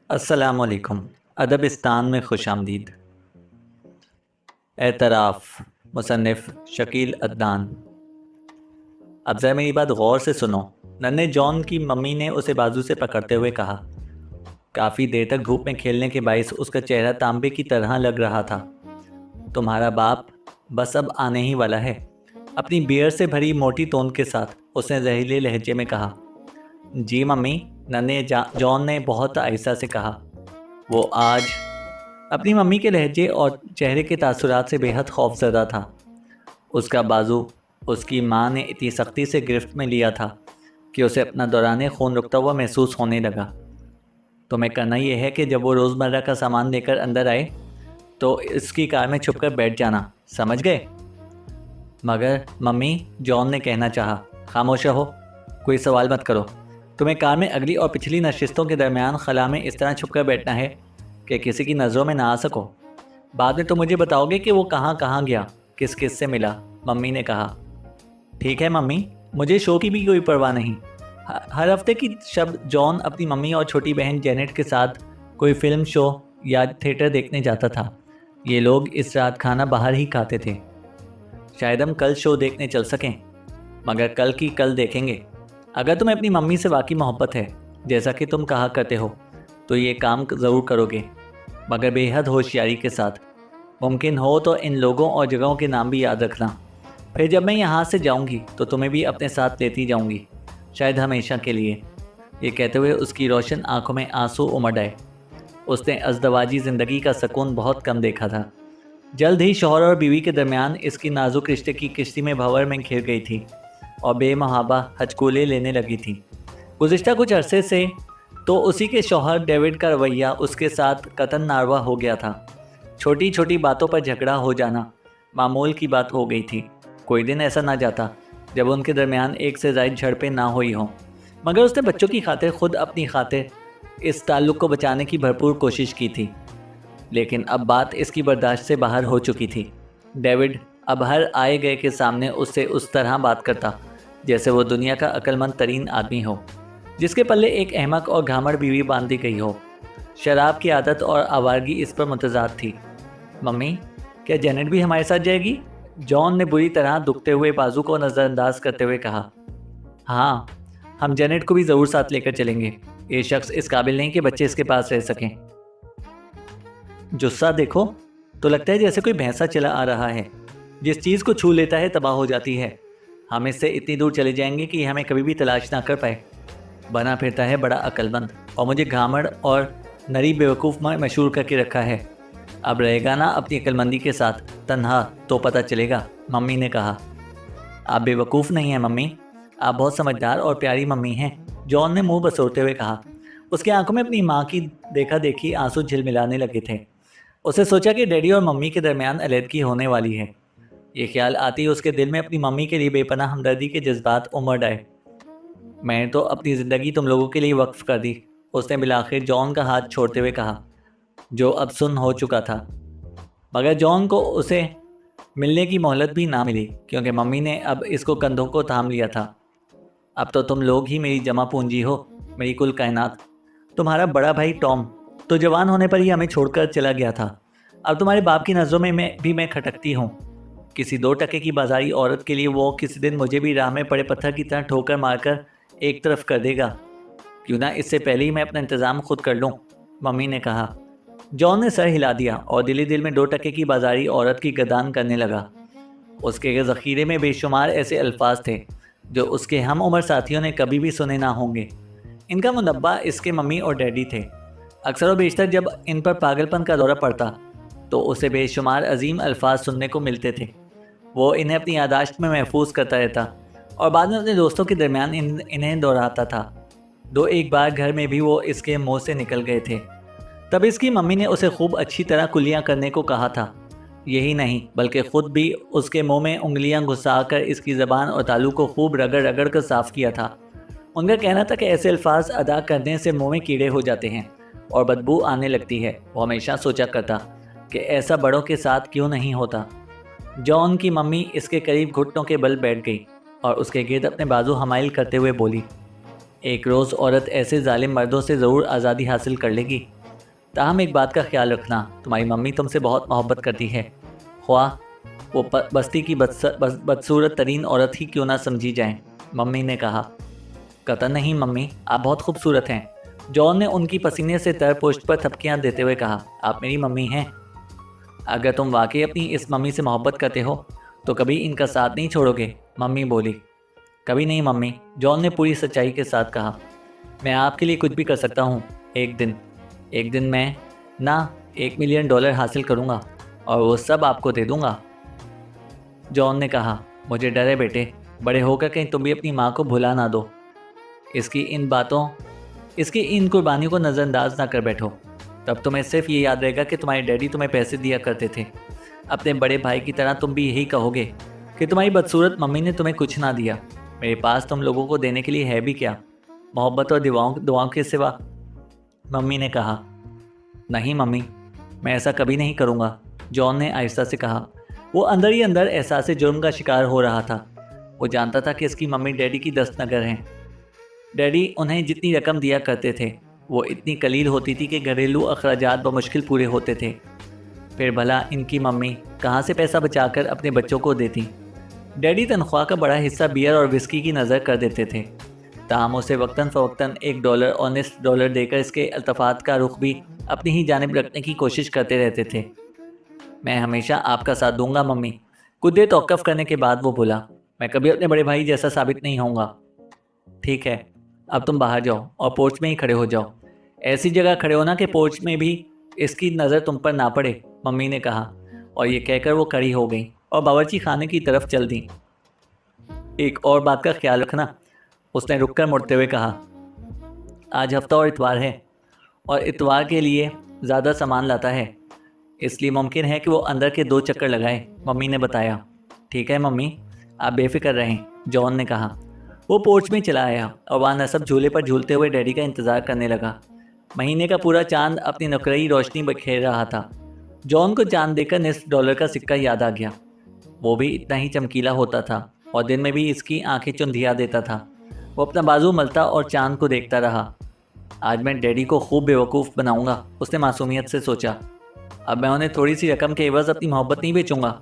अस्सलामुअलैकुम। अदबिस्तान में खुशामदीद। एतराफ़, मुसन्निफ़ शकील अदनान। अब ज़रा मेरी बात गौर से सुनो। नन्हे जॉन की मम्मी ने उसे बाजू से पकड़ते हुए कहा। काफ़ी देर तक धूप में खेलने के बायस उसका चेहरा तांबे की तरह लग रहा था। तुम्हारा बाप बस अब आने ही वाला है, अपनी बियर से भरी मोटी तोंद के साथ उसने जहरीले लहजे में कहा। जी मम्मी, नन्हे जॉन ने बहुत आहिस्ता से कहा। वो आज अपनी मम्मी के लहजे और चेहरे के तासुरात से बेहद खौफज़दा था। उसका बाजू उसकी माँ ने इतनी सख्ती से गिरफ्त में लिया था कि उसे अपना दौरान खून रुकता हुआ महसूस होने लगा। तुम्हें करना यह है कि जब वो रोज़मर्रा का सामान लेकर अंदर आए तो इसकी कार में छुपकर बैठ जाना, समझ गए? मगर मम्मी, जॉन ने कहना चाहा। खामोश रहो, कोई सवाल मत करो। तुम्हें कार में अगली और पिछली नशिस्तों के दरमियान खला में इस तरह छुपकर बैठना है कि किसी की नज़रों में ना आ सको। बाद में तो मुझे बताओगे कि वो कहाँ कहाँ गया, किस किस से मिला, मम्मी ने कहा। ठीक है मम्मी, मुझे शो की भी कोई परवाह नहीं। हर हफ्ते की शब जॉन अपनी मम्मी और छोटी बहन जेनेट के साथ कोई फिल्म शो या थिएटर देखने जाता था। ये लोग इस रात खाना बाहर ही खाते थे। शायद हम कल शो देखने चल सकें, मगर कल की कल देखेंगे। अगर तुम्हें अपनी मम्मी से वाकई मोहब्बत है, जैसा कि तुम कहा करते हो, तो ये काम ज़रूर करोगे, मगर बेहद होशियारी के साथ। मुमकिन हो तो इन लोगों और जगहों के नाम भी याद रखना। फिर जब मैं यहाँ से जाऊँगी तो तुम्हें भी अपने साथ लेती जाऊँगी, शायद हमेशा के लिए। ये कहते हुए उसकी रोशन आंखों में आंसू उमड़ आए। उसने अज़दवाजी ज़िंदगी का सुकून बहुत कम देखा था। जल्द ही शौहर और बीवी के दरमियान इसकी नाजुक रिश्ते की किश्ती में भंवर में घिर गई थी और बेमहाबा हचकूले लेने लगी थी। गुज़िश्ता कुछ अरसे से तो उसी के शौहर डेविड का रवैया उसके साथ कतन नारवा हो गया था। छोटी छोटी बातों पर झगड़ा हो जाना मामूल की बात हो गई थी। कोई दिन ऐसा ना जाता जब उनके दरमियान एक से ज़ायद झड़पें ना हुई हों, मगर उसने बच्चों की खातिर खुद अपनी खातिर इस ताल्लुक़ को बचाने की भरपूर कोशिश की थी। लेकिन अब बात इसकी बर्दाश्त से बाहर हो चुकी थी। डेविड अब हर आए गए के सामने उससे उस तरह बात करता जैसे वो दुनिया का अक्लमंद तरीन आदमी हो, जिसके पल्ले एक अहमक और घामड़ बीवी बांधी गई हो। शराब की आदत और आवारगी इस पर मुतज़ाद थी। मम्मी, क्या जेनेट भी हमारे साथ जाएगी? जॉन ने बुरी तरह दुखते हुए बाजू को नज़रअंदाज करते हुए कहा। हाँ, हम जेनेट को भी ज़रूर साथ लेकर चलेंगे। ये शख्स इस काबिल नहीं कि बच्चे इसके पास रह सकें। जुस्सा देखो तो लगता है जैसे कोई भैंसा चला आ रहा है। जिस चीज़ को छू लेता है तबाह हो जाती है। हम इससे इतनी दूर चले जाएंगे कि हमें कभी भी तलाश ना कर पाए। बना फिरता है बड़ा अक्लमंद, और मुझे घामड़ और नरी बेवकूफ़ में मशहूर करके रखा है। अब रहेगा ना अपनी अक्लमंदी के साथ तन्हा तो पता चलेगा, मम्मी ने कहा। आप बेवकूफ़ नहीं हैं मम्मी, आप बहुत समझदार और प्यारी मम्मी हैं, जॉन ने मुंह बसोरते हुए कहा। उसकी आंखों में अपनी माँ की देखा देखी आंसू झिलमिलाने लगे थे। उसे सोचा कि डैडी और मम्मी के दरमियान अलहदगी होने वाली है। ये ख्याल आती ही उसके दिल में अपनी मम्मी के लिए बेपनाह हमदर्दी के जज्बात उमड़ आए। मैंने तो अपनी ज़िंदगी तुम लोगों के लिए वक्फ कर दी, उसने बिलाखिर जॉन का हाथ छोड़ते हुए कहा, जो अब सुन हो चुका था। मगर जॉन को उसे मिलने की मोहलत भी ना मिली, क्योंकि मम्मी ने अब इसको कंधों को थाम लिया था। अब तो तुम लोग ही मेरी जमा पूंजी हो, मेरी कुल कायनात। तुम्हारा बड़ा भाई टॉम तो जवान होने पर ही हमें छोड़कर चला गया था। अब तुम्हारे बाप की नज़रों में मैं खटकती हूँ। किसी 2 टके की बाजारी औरत के लिए वो किसी दिन मुझे भी राह में पड़े पत्थर की तरह ठोकर मारकर एक तरफ कर देगा। क्यों ना इससे पहले ही मैं अपना इंतज़ाम खुद कर लूँ, मम्मी ने कहा। जॉन ने सर हिला दिया और दिली दिल में 2 टके की बाजारी औरत की गदान करने लगा। उसके ज़ख़ीरे में बेशुमार ऐसे अल्फाज थे जो उसके हम उम्र साथियों ने कभी भी सुने ना होंगे। इनका मुनब्बा इसके मम्मी और डैडी थे। अक्सर व बेशतर जब इन पर पागलपन का दौरा पड़ता तो उसे बेशुमार अजीम अल्फाज सुनने को मिलते थे। वो इन्हें अपनी यादाश्त में महफूज करता रहता और बाद में अपने दोस्तों के दरमियान इन्हें दोहराता था। 2-1 बार घर में भी वो इसके मुंह से निकल गए थे। तब इसकी मम्मी ने उसे खूब अच्छी तरह कुल्लियाँ करने को कहा था। यही नहीं बल्कि ख़ुद भी उसके मुंह में उंगलियां घुसाकर इसकी ज़बान और तालू को खूब रगड़ रगड़ कर साफ़ किया था। उनका कहना था कि ऐसे अल्फाज अदा करने से मुंह में कीड़े हो जाते हैं और बदबू आने लगती है। वो हमेशा सोचा करता कि ऐसा बड़ों के साथ क्यों नहीं होता। जॉन की मम्मी इसके करीब घुटनों के बल बैठ गई और उसके गिर्द अपने बाजू हमाइल करते हुए बोली, एक रोज़ औरत ऐसे जालिम मर्दों से ज़रूर आज़ादी हासिल कर लेगी ताहम एक बात का ख्याल रखना, तुम्हारी मम्मी तुमसे बहुत मोहब्बत करती है, ख्वाह वो बस्ती की बदसूरत तरीन औरत ही क्यों ना समझी जाए। मम्मी ने कहा, कतई नहीं मम्मी, आप बहुत खूबसूरत हैं। जॉन ने उनकी पसीने से तर पुष्ट पर थपकियां देते हुए कहा, आप मेरी मम्मी हैं। अगर तुम वाकई अपनी इस मम्मी से मोहब्बत करते हो तो कभी इनका साथ नहीं छोड़ोगे, मम्मी बोली। कभी नहीं मम्मी, जॉन ने पूरी सच्चाई के साथ कहा। मैं आपके लिए कुछ भी कर सकता हूँ। एक दिन मैं ना $1 मिलियन हासिल करूँगा और वो सब आपको दे दूँगा। जॉन ने कहा, मुझे डर है बेटे, बड़े होकर कहीं तुम भी अपनी माँ को भुला ना दो। इसकी इन कुर्बानियों को नज़रअंदाज ना कर बैठो। तब तुम्हें सिर्फ ये याद रहेगा कि तुम्हारे डैडी तुम्हें पैसे दिया करते थे। अपने बड़े भाई की तरह तुम भी यही कहोगे कि तुम्हारी बदसूरत मम्मी ने तुम्हें कुछ ना दिया। मेरे पास तुम लोगों को देने के लिए है भी क्या, मोहब्बत और दुआओं के सिवा। मम्मी ने कहा, नहीं मम्मी, मैं ऐसा कभी नहीं करूँगा, जॉन ने आहिस्ता से कहा। वो अंदर ही अंदर एहसास जुर्म का शिकार हो रहा था। वो जानता था कि इसकी मम्मी डैडी की दस्तनगर हैं। डैडी उन्हें जितनी रकम दिया करते थे वो इतनी कलील होती थी कि घरेलू अखराजात बमुश्किल पूरे होते थे। फिर भला इनकी मम्मी कहाँ से पैसा बचाकर अपने बच्चों को देती। डैडी तनख्वाह का बड़ा हिस्सा बियर और विस्की की नज़र कर देते थे। ताहम उसे वक्तन फ़वक्तन $1 और $1 देकर इसके अल्तफ़ात का रुख भी अपनी ही जानिब रखने की कोशिश करते रहते थे। मैं हमेशा आपका साथ दूंगा मम्मी। कुछ देर तौक़्फ़ करने के बाद वो बोला, मैं कभी अपने बड़े भाई जैसा साबित नहीं होऊंगा। ठीक है, अब तुम बाहर जाओ और पोर्च में ही खड़े हो जाओ। ऐसी जगह खड़े होना कि पोर्च में भी इसकी नज़र तुम पर ना पड़े, मम्मी ने कहा। और ये कहकर वो खड़ी हो गई और बावर्ची खाने की तरफ चल दी। एक और बात का ख्याल रखना, उसने रुककर मुड़ते हुए कहा। आज हफ्ता और इतवार है और इतवार के लिए ज़्यादा सामान लाता है, इसलिए मुमकिन है कि वो अंदर के 2 चक्कर लगाए, मम्मी ने बताया। ठीक है मम्मी, आप बेफिक्र रहें, जॉन ने कहा। वो पोर्च में चला आया और वहाँ नसब झूले पर झूलते हुए डैडी का इंतज़ार करने लगा। महीने का पूरा चांद अपनी नकरई रोशनी बखेर रहा था। जॉन को चांद देखकर $1 का सिक्का याद आ गया। वो भी इतना ही चमकीला होता था और दिन में भी इसकी आंखें चुंधिया देता था। वो अपना बाजू मलता और चांद को देखता रहा। आज मैं डैडी को खूब बेवकूफ़ बनाऊंगा, उसने मासूमियत से सोचा। अब मैं उन्हें थोड़ी सी रकम के एवज़ अपनी मोहब्बत नहीं बेचूंगा।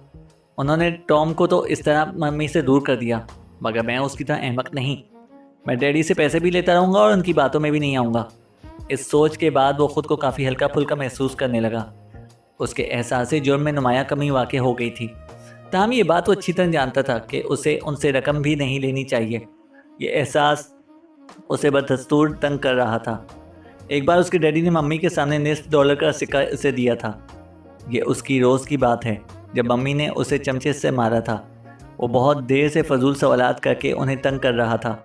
उन्होंने टॉम को तो इस तरह मम्मी से दूर कर दिया, मगर मैं उसकी तरह अहमक नहीं। मैं डैडी से पैसे भी लेता रहूँगा और उनकी बातों में भी नहीं आऊँगा। इस सोच के बाद वो ख़ुद को काफ़ी हल्का फुल्का महसूस करने लगा। उसके एहसास जुर्म में नुमाया कमी वाक़ हो गई थी। ताहम ये बात वो अच्छी तरह जानता था कि उसे उनसे रकम भी नहीं लेनी चाहिए। ये एहसास उसे बदस्तूर तंग कर रहा था। एक बार उसके डैडी ने मम्मी के सामने $1 का सिक्का उसे दिया था। ये उसकी रोज़ की बात है, जब मम्मी ने उसे चमचे से मारा था। वो बहुत देर से फजूल सवालात करके उन्हें तंग कर रहा था।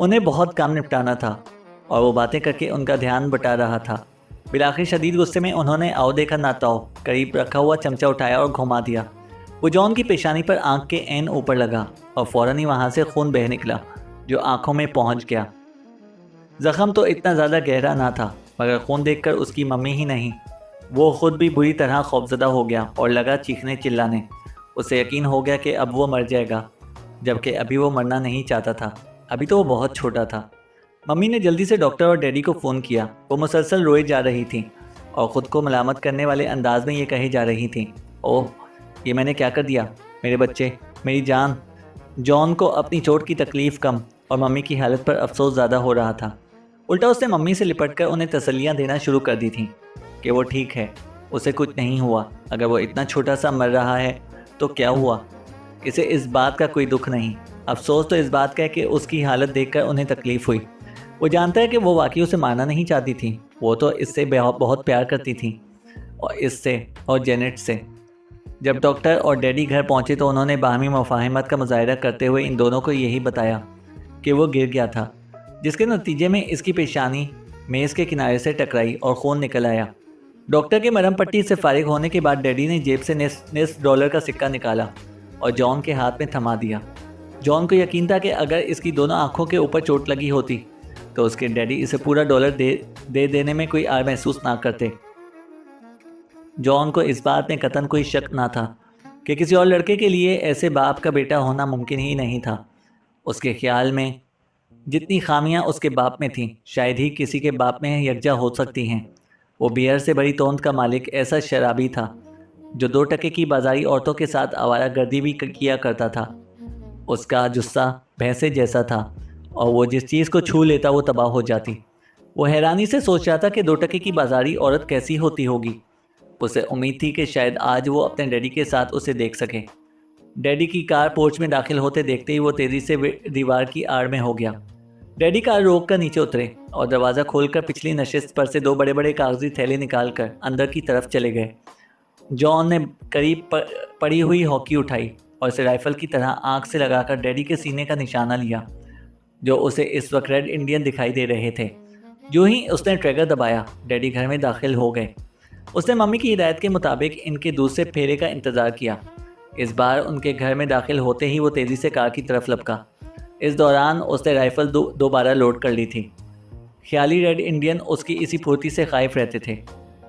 उन्हें बहुत काम निपटाना था और वो बातें करके उनका ध्यान बटा रहा था। बिलाखिर शदीद गुस्से में उन्होंने आओ देखा ना ताओ करीब रखा हुआ चमचा उठाया और घुमा दिया। वो जॉन की पेशानी पर आंख के ऐन ऊपर लगा और फ़ौरन ही वहाँ से खून बह निकला जो आंखों में पहुँच गया। ज़ख़म तो इतना ज़्यादा गहरा ना था, मगर खून देखकर उसकी मम्मी ही नहीं, वो ख़ुद भी बुरी तरह खौफज़दा हो गया और लगा चीखने चिल्लाने। उसे यकीन हो गया कि अब वो मर जाएगा, जबकि अभी वो मरना नहीं चाहता था। अभी तो वो बहुत छोटा था। मम्मी ने जल्दी से डॉक्टर और डैडी को फ़ोन किया। वो मुसलसल रोए जा रही थी और ख़ुद को मलामत करने वाले अंदाज में ये कहे जा रही थी, ओह ये मैंने क्या कर दिया, मेरे बच्चे, मेरी जान। जॉन को अपनी चोट की तकलीफ़ कम और मम्मी की हालत पर अफसोस ज़्यादा हो रहा था। उल्टा उसने मम्मी से लिपटकर उन्हें तसल्लियाँ देना शुरू कर दी थी कि वो ठीक है, उसे कुछ नहीं हुआ। अगर वो इतना छोटा सा मर रहा है तो क्या हुआ, इसे इस बात का कोई दुख नहीं। अफसोस तो इस बात का है कि उसकी हालत देखकर उन्हें तकलीफ़ हुई। वो जानता है कि वो वाकई उसे मारना नहीं चाहती थी। वो तो इससे बहुत प्यार करती थी, और इससे और जेनेट से। जब डॉक्टर और डैडी घर पहुंचे तो उन्होंने बाहमी मुफाहमत का मुजाहिरा करते हुए इन दोनों को यही बताया कि वो गिर गया था, जिसके नतीजे में इसकी पेशानी मेज़ के किनारे से टकराई और खून निकल आया। डॉक्टर के मरहम पट्टी से फारिग होने के बाद डैडी ने जेब से $1 का सिक्का निकाला और जॉन के हाथ में थमा दिया। जॉन को यकीन था कि अगर इसकी दोनों आंखों के ऊपर चोट लगी होती तो उसके डैडी इसे पूरा $1 दे देने में कोई आर महसूस ना करते। जॉन को इस बात में कतन कोई शक ना था कि किसी और लड़के के लिए ऐसे बाप का बेटा होना मुमकिन ही नहीं था। उसके ख्याल में जितनी खामियां उसके बाप में थीं, शायद ही किसी के बाप में यकजा हो सकती हैं। वो बियर से भरी तोंद का मालिक ऐसा शराबी था जो 2 टके की बाजारी औरतों के साथ आवारागर्दी भी किया करता था। उसका जुस्सा भैंसे जैसा था और वो जिस चीज़ को छू लेता वो तबाह हो जाती। वो हैरानी से सोच रहा था कि 2 टके की बाजारी औरत कैसी होती होगी। उसे उम्मीद थी कि शायद आज वो अपने डैडी के साथ उसे देख सके। डैडी की कार पोर्च में दाखिल होते देखते ही वो तेजी से दीवार की आड़ में हो गया। डैडी कार रोक कर नीचे उतरे और दरवाज़ा खोलकर पिछली नशिस्त पर से 2 बड़े बड़े कागजी थैले निकालकर अंदर की तरफ चले गए। जॉन ने करीब पड़ी हुई हॉकी उठाई और इसे राइफल की तरह आंख से लगाकर डैडी के सीने का निशाना लिया, जो उसे इस वक्त रेड इंडियन दिखाई दे रहे थे। जो ही उसने ट्रिगर दबाया, डैडी घर में दाखिल हो गए। उसने मम्मी की हिदायत के मुताबिक इनके दूसरे फेरे का इंतज़ार किया। इस बार उनके घर में दाखिल होते ही वो तेज़ी से कार की तरफ लपका। इस दौरान उसने राइफल दोबारा लोड कर ली थी। ख्याली रेड इंडियन उसकी इसी फुर्ती से खाइफ रहते थे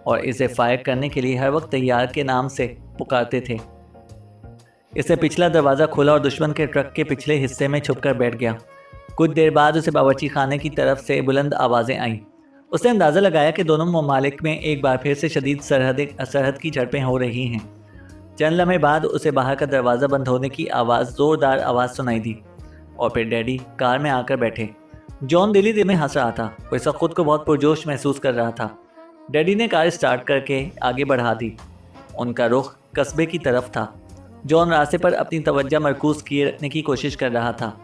और इसे फायर करने के लिए हर वक्त तैयार के नाम से पुकारते थे। इसने पिछला दरवाज़ा खोला और दुश्मन के ट्रक के पिछले हिस्से में छुपकर बैठ गया। कुछ देर बाद उसे बावर्ची खाने की तरफ से बुलंद आवाज़ें आईं। उसने अंदाज़ा लगाया कि दोनों ममालिक में एक बार फिर से शदीद सरहद की झड़पें हो रही हैं। चंद लम्हे बाद उसे बाहर का दरवाज़ा बंद होने की ज़ोरदार आवाज़ सुनाई दी और फिर डैडी कार में आकर बैठे। जॉन दिली दिल में हंस रहा था। वो इस वक्त खुद को बहुत पुरजोश महसूस कर रहा था। डैडी ने कार स्टार्ट करके आगे बढ़ा दी। उनका रुख कस्बे की तरफ था। जॉन रास्ते पर अपनी तवज्जो मरकूज़ किए रखने की कोशिश कर रहा था।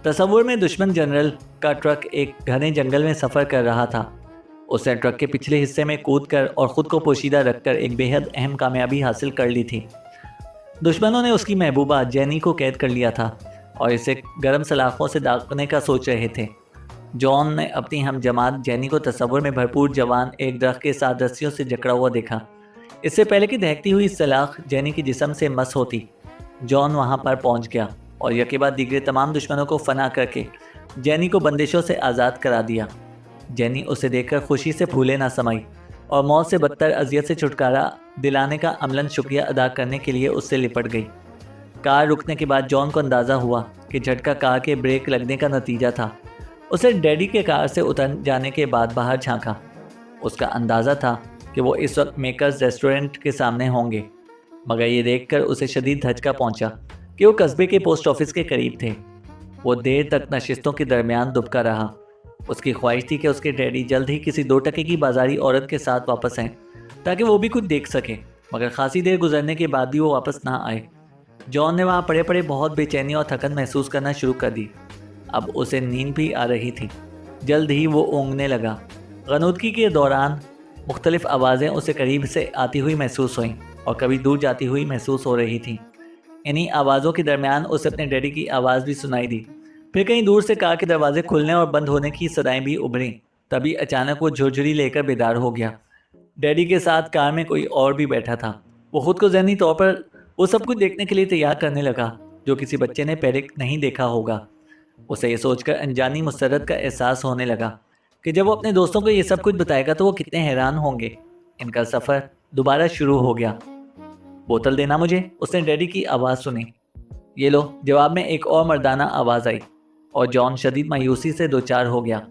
तस्वुर में दुश्मन जनरल का ट्रक एक घने जंगल में सफ़र कर रहा था। उसने ट्रक के पिछले हिस्से में कूदकर और ख़ुद को पोशीदा रखकर एक बेहद अहम कामयाबी हासिल कर ली थी। दुश्मनों ने उसकी महबूबा जेनी को कैद कर लिया था और इसे गर्म सलाखों से दागने का सोच रहे थे। जॉन ने अपनी हम जमात जेनी को तस्वुर में भरपूर जवान एक दरख्त के साथ रस्सियों से जकड़ा हुआ देखा। इससे पहले कि दहकती हुई सलाख जेनी के जिस्म से मस होती, जॉन वहां पर पहुंच गया और यके बाद दीगरे तमाम दुश्मनों को फना करके जेनी को बंदिशों से आज़ाद करा दिया। जेनी उसे देखकर खुशी से फूले ना समाई और मौत से बदतर अजियत से छुटकारा दिलाने का अमलन शुक्रिया अदा करने के लिए उससे लिपट गई। कार रुकने के बाद जॉन को अंदाज़ा हुआ कि झटका कार के ब्रेक लगने का नतीजा था। उसे डैडी के कार से उतर जाने के बाद बाहर झांका। उसका अंदाज़ा था कि वो इस वक्त मेकर्स रेस्टोरेंट के सामने होंगे, मगर ये देखकर उसे शदीद धचका पहुंचा कि वो कस्बे के पोस्ट ऑफिस के करीब थे। वो देर तक नशिस्तों के दरमियान दुबका रहा। उसकी ख्वाहिश थी कि उसके डैडी जल्द ही किसी 2 टके की बाजारी औरत के साथ वापस आएँ ताकि वो भी कुछ देख सके, मगर खासी देर गुजरने के बाद भी वो वापस ना आए। जॉन ने वहाँ पड़े पड़े बहुत बेचैनी और थकन महसूस करना शुरू कर दी। अब उसे नींद भी आ रही थी। जल्द ही वो ऊँघने लगा। गनूदगी के दौरान मुख्तलिफ आवाज़ें उसे करीब से आती हुई महसूस हुईं और कभी दूर जाती हुई महसूस हो रही थीं। इन्हीं आवाज़ों के दरमियान उसे अपने डैडी की आवाज़ भी सुनाई दी। फिर कहीं दूर से कार के दरवाजे खुलने और बंद होने की सदाएं भी उभरीं। तभी अचानक वो झुरझुरी लेकर बेदार हो गया। डैडी के साथ कार में कोई और भी बैठा था। वो खुद को ज़हनी तौर पर वो सब कुछ देखने के लिए तैयार करने लगा जो किसी बच्चे ने पहले नहीं देखा होगा। उसे ये सोचकर अनजानी मुसरत का एहसास होने लगा कि जब वो अपने दोस्तों को ये सब कुछ बताएगा तो वो कितने हैरान होंगे। इनका सफ़र दोबारा शुरू हो गया। बोतल देना मुझे, उसने डैडी की आवाज़ सुनी। ये लो, जवाब में एक और मर्दाना आवाज़ आई और जॉन शदीद मायूसी से 2-4 हो गया।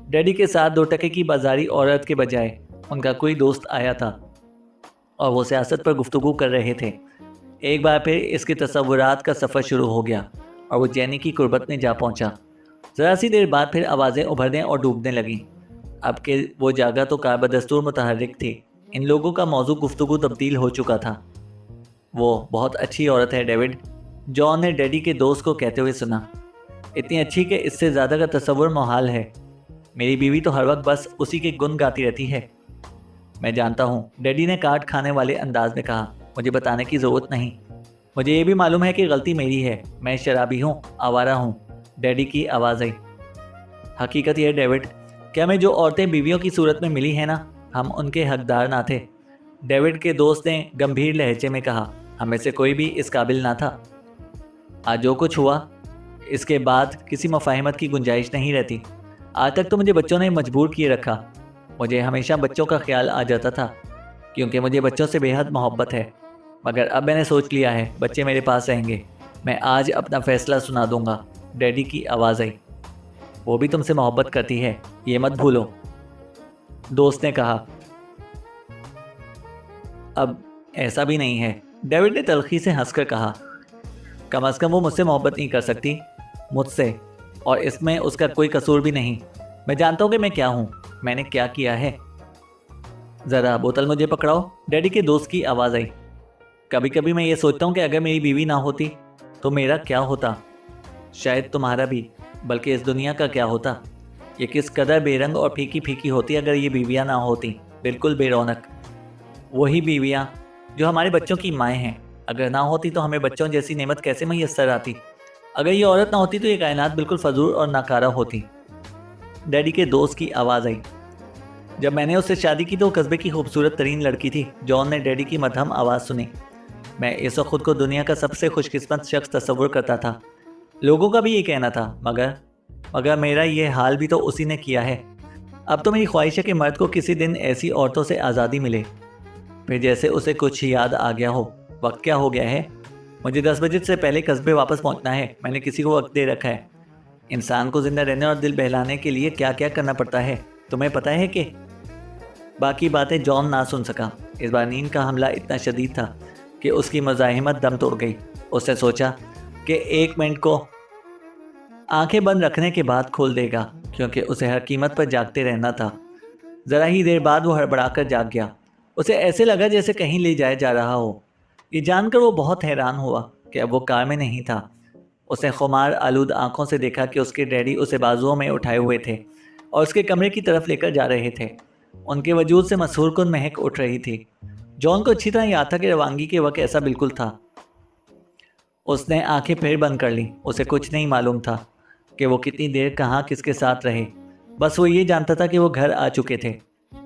डैडी के साथ 2 टके की बाजारी औरत के बजाय उनका कोई दोस्त आया था और वो सियासत पर गुफ्तगू कर रहे थे। एक बार फिर इसके तसव्वुरात का सफ़र शुरू हो गया और वो जेनी की कुर्बत में जा पहुंचा। ज़रा सी देर बाद फिर आवाज़ें उभरने और डूबने लगीं। अब के वो जागा तो कार बदस्तूर मुतहर्रिक थी। इन लोगों का मौजू गुफ्तगू तब्दील हो चुका था। वो बहुत अच्छी औरत है डेविड, जॉन ने डैडी के दोस्त को कहते हुए सुना। इतनी अच्छी कि इससे ज़्यादा का तस्वुर मुहाल है। मेरी बीवी तो हर वक्त बस उसी के गुण गाती रहती है। मैं जानता हूँ, डैडी ने काट खाने वाले अंदाज में कहा। मुझे बताने की ज़रूरत नहीं। मुझे ये भी मालूम है कि गलती मेरी है। मैं शराबी हूँ, आवारा हूँ। डैडी की आवाज़ आई। हकीकत यह डेविड कि हमें जो औरतें बीवियों की सूरत में मिली हैं ना, हम उनके हकदार ना थे। डेविड के दोस्त ने गंभीर लहजे में कहा। हमें से कोई भी इस काबिल ना था। आज जो कुछ हुआ इसके बाद किसी मुफाहिमत की गुंजाइश नहीं रहती। आज तक तो मुझे बच्चों ने मजबूर किए रखा। मुझे हमेशा बच्चों का ख्याल आ जाता था क्योंकि मुझे बच्चों से बेहद मोहब्बत है, मगर अब मैंने सोच लिया है बच्चे मेरे पास रहेंगे। मैं आज अपना फ़ैसला सुना दूंगा। डैडी की आवाज़ आई। वो भी तुमसे मोहब्बत करती है, ये मत भूलो, दोस्त ने कहा। अब ऐसा भी नहीं है, डेविड ने तल्खी से हंसकर कहा। कम से कम वो मुझसे मोहब्बत नहीं कर सकती, मुझसे, और इसमें उसका कोई कसूर भी नहीं। मैं जानता हूँ कि मैं क्या हूँ, मैंने क्या किया है। ज़रा बोतल मुझे पकड़ाओ, डैडी के दोस्त की आवाज़ आई। कभी कभी मैं ये सोचता हूँ कि अगर मेरी बीवी ना होती तो मेरा क्या होता, शायद तुम्हारा भी, बल्कि इस दुनिया का क्या होता। ये किस कदर बेरंग और फीकी फीकी होती अगर ये बीवियाँ ना होती, बिल्कुल बेरौनक। वही बीवियाँ जो हमारे बच्चों की माएँ हैं, अगर ना होती तो हमें बच्चों जैसी नेमत कैसे मैसर आती। अगर ये औरत ना होती तो ये कायनात बिल्कुल फजूल और नाकारा होती। डैडी के दोस्त की आवाज़ आई। जब मैंने उससे शादी की तो वो कस्बे की खूबसूरत तरीन लड़की थी। जॉन ने डैडी की मध्यम आवाज़ सुनी। मैं इस वक्त खुद को दुनिया का सबसे खुशकिस्मत शख्स तस्वुर करता था। लोगों का भी ये कहना था, मगर मेरा ये हाल भी तो उसी ने किया है। अब तो मेरी ख्वाहिश है कि मर्द को किसी दिन ऐसी औरतों से आज़ादी मिले। फिर जैसे उसे कुछ याद आ गया हो। वक्त क्या हो गया है? मुझे 10 बजे से पहले कस्बे वापस पहुंचना है। मैंने किसी को वक्त दे रखा है। इंसान को जिंदा रहने और दिल बहलाने के लिए क्या क्या करना पड़ता है, तुम्हें पता है कि? बाकी बातें जॉन ना सुन सका। इस बार नींद का हमला इतना शदीद था कि उसकी मज़ाहिमत दम तोड़ गई। उसने सोचा कि 1 मिनट को आंखें बंद रखने के बाद खोल देगा, क्योंकि उसे हर कीमत पर जागते रहना था। ज़रा ही देर बाद वो हड़बड़ाकर जाग गया। उसे ऐसे लगा जैसे कहीं ले जाया जा रहा हो। ये जानकर वो बहुत हैरान हुआ कि अब वो कार में नहीं था। उसने खुमार आलूद आंखों से देखा कि उसके डैडी उसे बाजुओं में उठाए हुए थे और उसके कमरे की तरफ लेकर जा रहे थे। उनके वजूद से मसहूर कुन महक उठ रही थी। जॉन को अच्छी तरह याद था कि रवानगी के वक्त ऐसा बिल्कुल था। उसने आंखें फिर बंद कर ली। उसे कुछ नहीं मालूम था कि वो कितनी देर कहाँ किसके साथ रहे। बस वो ये जानता था कि वो घर आ चुके थे।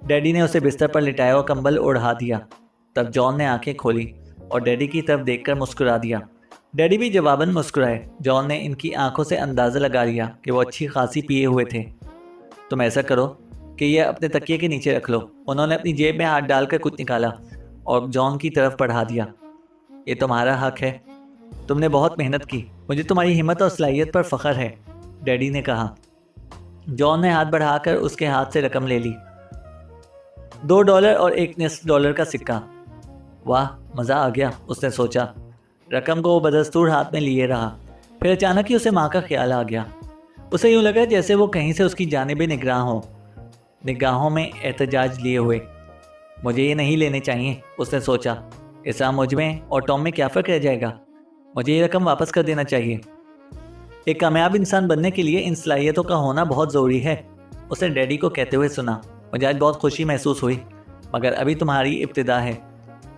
डैडी ने उसे बिस्तर पर लिटाया और कंबल ओढ़ा दिया। तब जॉन ने आंखें खोली और डैडी की तरफ देखकर मुस्कुरा दिया। डैडी भी जवाबन मुस्कुराए। जॉन ने इनकी आंखों से अंदाज़ा लगा लिया कि वो अच्छी खासी पिए हुए थे। तुम ऐसा करो कि यह अपने तकिए के नीचे रख लो। उन्होंने अपनी जेब में हाथ डालकर कुछ निकाला और जॉन की तरफ बढ़ा दिया। ये तुम्हारा हक है, तुमने बहुत मेहनत की। मुझे तुम्हारी हिम्मत और सलाहियत पर फ़ख्र है, डैडी ने कहा। जॉन ने हाथ बढ़ाकर उसके हाथ से रकम ले ली। $2 और $1.25 का सिक्का। वाह, मज़ा आ गया, उसने सोचा। रकम को वो बदस्तूर हाथ में लिए रहा। फिर अचानक ही उसे माँ का ख्याल आ गया। उसे यूँ लगा जैसे वो कहीं से उसकी जानिब निगरान हो, निगाहों में एहतजाज लिए हुए। मुझे ये नहीं लेने चाहिए, उसने सोचा। इसरा मुझ में और टॉम में क्या फ़र्क रह जाएगा? मुझे ये रकम वापस कर देना चाहिए। एक कामयाब इंसान बनने के लिए इन सलाहियतों का होना बहुत ज़रूरी है, उसने डैडी को कहते हुए सुना। मुझे आज बहुत खुशी महसूस हुई, मगर अभी तुम्हारी इब्तिदा है,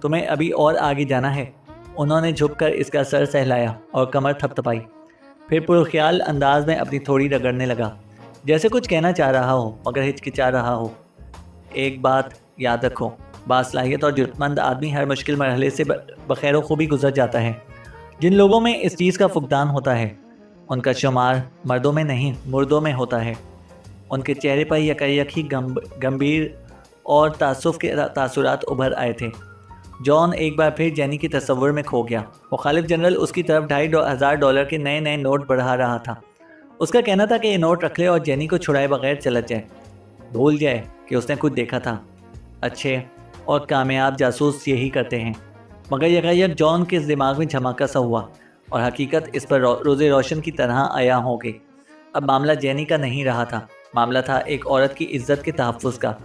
तुम्हें अभी और आगे जाना है। उन्होंने झुककर इसका सर सहलाया और कमर थपथपाई। फिर पुरख्याल अंदाज में अपनी थोड़ी रगड़ने लगा, जैसे कुछ कहना चाह रहा हो मगर हिचकिचा रहा हो। एक बात याद रखो, बासलाहियत और जुर्मंद आदमी हर मुश्किल मरहले से बखैर खूबी गुजर जाता है। जिन लोगों में इस चीज़ का फुकदान होता है, उनका शुमार मर्दों में नहीं मुर्दों में होता है। उनके चेहरे पर यकायक ही गंभीर और तासुफ के तासुरात उभर आए थे। जॉन एक बार फिर जेनी के तस्वुर में खो गया। मुखालिफ जनरल उसकी तरफ $2,500 के नए नए नोट बढ़ा रहा था। उसका कहना था कि ये नोट रख ले और जेनी को छुड़ाए बगैर चला जाए, भूल जाए कि उसने कुछ देखा था। अच्छे और कामयाब जासूस यही करते हैं। मगर यकायक जॉन के दिमाग में झमाका सा हुआ और हकीकत इस पर रोज़े रोशन की तरह आया हो गई। अब मामला जेनी का नहीं रहा था, मामला था एक औरत की इज्जत के तहफ़्फ़ुज़ का,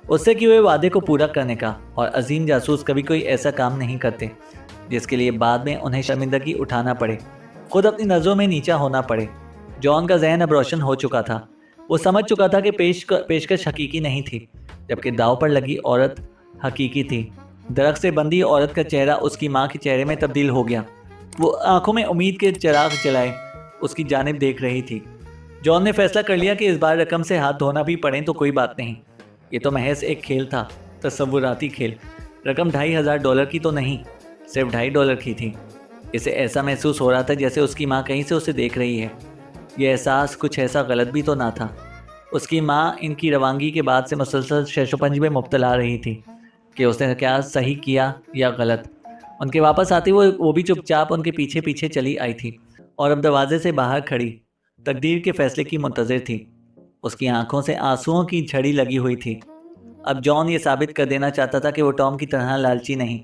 उससे किए हुए वादे को पूरा करने का। और अजीम जासूस कभी कोई ऐसा काम नहीं करते जिसके लिए बाद में उन्हें शर्मिंदगी उठाना पड़े, खुद अपनी नज़रों में नीचा होना पड़े। जॉन का जहन अब रोशन हो चुका था। वो समझ चुका था कि पेशकश हकीकी नहीं थी, जबकि दाव पर लगी औरत हकीकी थी। दरख्त से बंधी औरत का चेहरा उसकी माँ के चेहरे में तब्दील हो गया। वो आंखों में उम्मीद के चिराग जलाए उसकी जानिब देख रही थी। जॉन ने फैसला कर लिया कि इस बार रकम से हाथ धोना भी पड़े तो कोई बात नहीं। ये तो महज एक खेल था, तस्वुराती खेल। रकम $2,500 की तो नहीं, सिर्फ $2.5 की थी। इसे ऐसा महसूस हो रहा था जैसे उसकी माँ कहीं से उसे देख रही है। यह एहसास कुछ ऐसा गलत भी तो ना था। उसकी माँ इनकी रवानगी के बाद से मुसलसल शशोपंज में मुब्तला रही थी कि उसने क्या सही किया या गलत। उनके वापस आते वो भी चुपचाप उनके पीछे पीछे चली आई थी और अब दरवाजे से बाहर खड़ी तकदीर के फैसले की मुंतज़िर थी। उसकी आंखों से आंसुओं की झड़ी लगी हुई थी। अब जॉन ये साबित कर देना चाहता था कि वो टॉम की तरह लालची नहीं,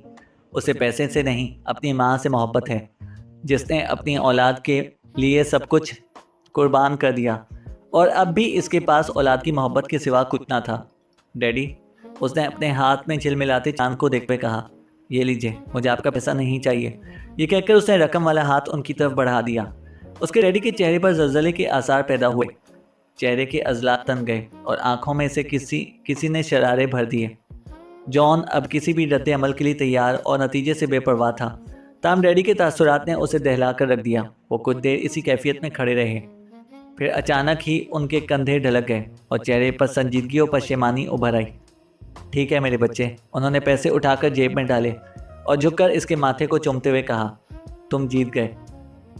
उसे पैसे से नहीं, अपनी माँ से मोहब्बत है, जिसने अपनी औलाद के लिए सब कुछ कुर्बान कर दिया, और अब भी इसके पास औलाद की मोहब्बत के सिवा कुछ ना था। डैडी, उसने अपने हाथ में झिलमिलाते चांद को देखते हुए कहा, ये लीजिए, मुझे आपका पैसा नहीं चाहिए। ये कहकर उसने रकम वाला हाथ उनकी तरफ बढ़ा दिया। उसके डैडी के चेहरे पर जलजले के आसार पैदा हुए। चेहरे के अजलात तन गए और आंखों में से किसी ने शरारे भर दिए। जॉन अब किसी भी रद्द अमल के लिए तैयार और नतीजे से बेपरवाह था। ताम डैडी के तासुरात ने उसे दहला कर रख दिया। वो कुछ देर इसी कैफियत में खड़े रहे, फिर अचानक ही उनके कंधे ढलक गए और चेहरे पर संजीदगी और पशेमानी उभर आई। ठीक है मेरे बच्चे, उन्होंने पैसे उठाकर जेब में डाले और झुककर इसके माथे को चूमते हुए कहा, तुम जीत गए,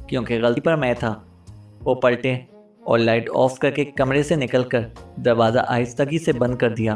क्योंकि गलती पर मैं था। वो पलटे और लाइट ऑफ करके कमरे से निकलकर दरवाज़ा आहिस्तगी से बंद कर दिया।